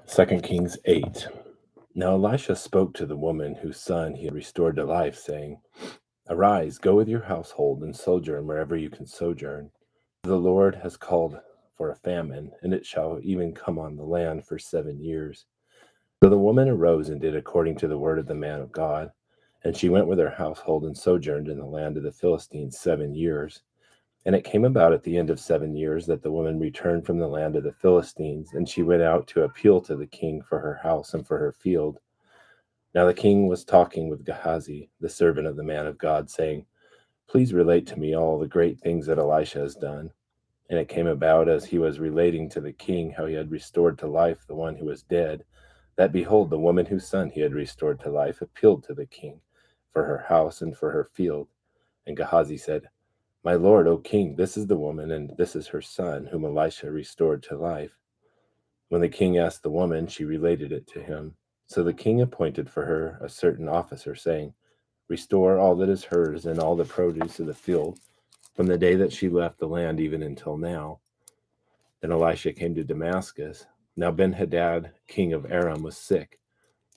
2 Kings 8. Now Elisha spoke to the woman whose son he had restored to life, saying, Arise, go with your household and sojourn wherever you can sojourn. The Lord has called for a famine, and it shall even come on the land for 7 years. So the woman arose and did according to the word of the man of God. And she went with her household and sojourned in the land of the Philistines 7 years. And it came about at the end of 7 years that the woman returned from the land of the Philistines, and she went out to appeal to the king for her house and for her field. Now the king was talking with Gehazi, the servant of the man of God, saying, Please relate to me all the great things that Elisha has done. And it came about, as he was relating to the king how he had restored to life the one who was dead, that behold, the woman whose son he had restored to life appealed to the king for her house and for her field. And Gehazi said, My lord, O king, this is the woman, and this is her son, whom Elisha restored to life. When the king asked the woman, she related it to him. So the king appointed for her a certain officer, saying, Restore all that is hers and all the produce of the field, from the day that she left the land even until now. Then Elisha came to Damascus. Now Benhadad, king of Aram, was sick,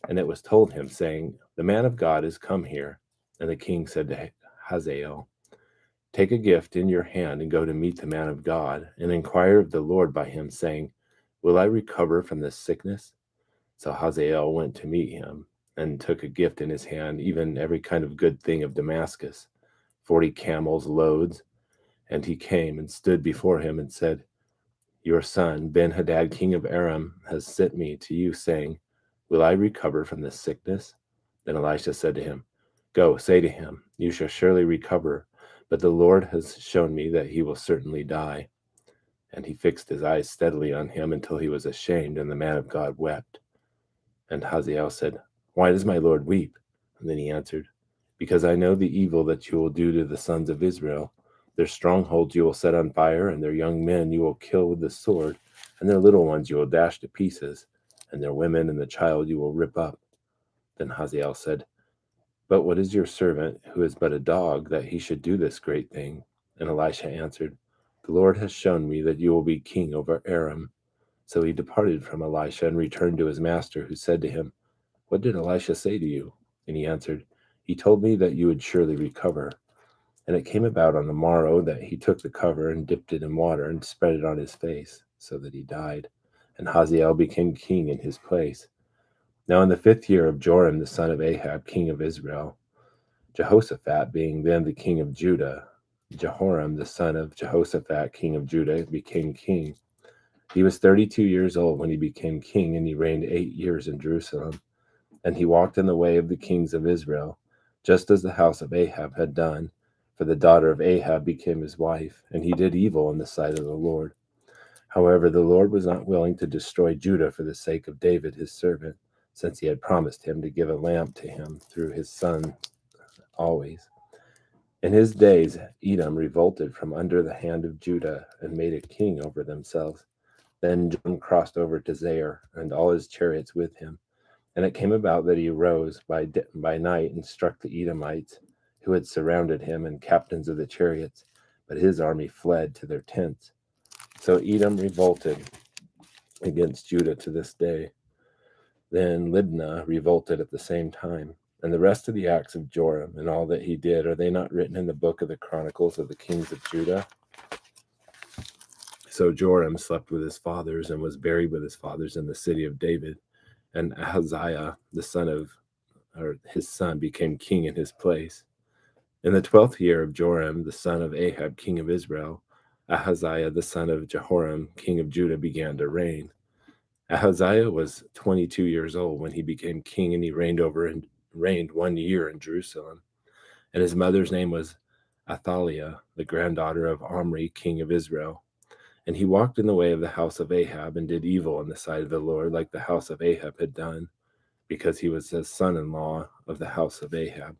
and it was told him, saying, The man of God is come here. And the king said to Hazael, Take a gift in your hand and go to meet the man of God, and inquire of the Lord by him, saying, Will I recover from this sickness? So Hazael went to meet him, and took a gift in his hand, even every kind of good thing of Damascus, 40 camels' loads. And he came and stood before him and said, Your son, Benhadad, king of Aram, has sent me to you, saying, Will I recover from this sickness? Then Elisha said to him, Go, say to him, You shall surely recover, but the Lord has shown me that he will certainly die. And he fixed his eyes steadily on him until he was ashamed, and the man of God wept. And Hazael said, Why does my Lord weep? And then he answered, Because I know the evil that you will do to the sons of Israel. Their strongholds you will set on fire, and their young men you will kill with the sword, and their little ones you will dash to pieces, and their women and the child you will rip up. Then Hazael said, But what is your servant, who is but a dog, that he should do this great thing? And Elisha answered, The Lord has shown me that you will be king over Aram. So he departed from Elisha and returned to his master, who said to him, What did Elisha say to you? And he answered, He told me that you would surely recover. And it came about on the morrow that he took the cover and dipped it in water and spread it on his face, so that he died. And Hazael became king in his place. Now in the 5th year of Joram the son of Ahab, king of Israel, Jehoshaphat being then the king of Judah, Jehoram the son of Jehoshaphat, king of Judah, became king. He was 32 years old when he became king, and he reigned 8 years in Jerusalem. And he walked in the way of the kings of Israel, just as the house of Ahab had done, for the daughter of Ahab became his wife, and he did evil in the sight of the Lord. However, the Lord was not willing to destroy Judah for the sake of David his servant, since he had promised him to give a lamp to him through his son always. In his days, Edom revolted from under the hand of Judah and made a king over themselves. Then Joram crossed over to Zair, and all his chariots with him. And it came about that he arose by night and struck the Edomites who had surrounded him, and captains of the chariots, but his army fled to their tents. So Edom revolted against Judah to this day. Then Libnah revolted at the same time. And the rest of the acts of Joram and all that he did, are they not written in the book of the Chronicles of the kings of Judah? So Joram slept with his fathers and was buried with his fathers in the city of David. And Ahaziah, his son, became king in his place. In the 12th year of Joram, the son of Ahab, king of Israel, Ahaziah, the son of Jehoram, king of Judah, began to reign. Ahaziah was 22 years old when he became king, and he reigned 1 year in Jerusalem. And his mother's name was Athaliah, the granddaughter of Omri, king of Israel. And he walked in the way of the house of Ahab, and did evil in the sight of the Lord, like the house of Ahab had done, because he was the son-in-law of the house of Ahab.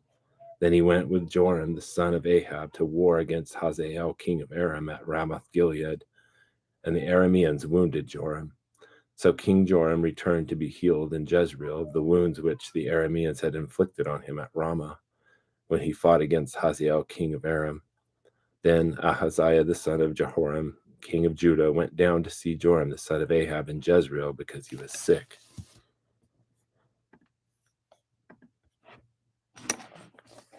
Then he went with Joram, the son of Ahab, to war against Hazael, king of Aram, at Ramoth Gilead, and the Arameans wounded Joram. So King Joram returned to be healed in Jezreel of the wounds which the Arameans had inflicted on him at Ramah, when he fought against Hazael, king of Aram. Then Ahaziah, the son of Jehoram, king of Judah, went down to see Joram the son of Ahab in Jezreel because he was sick.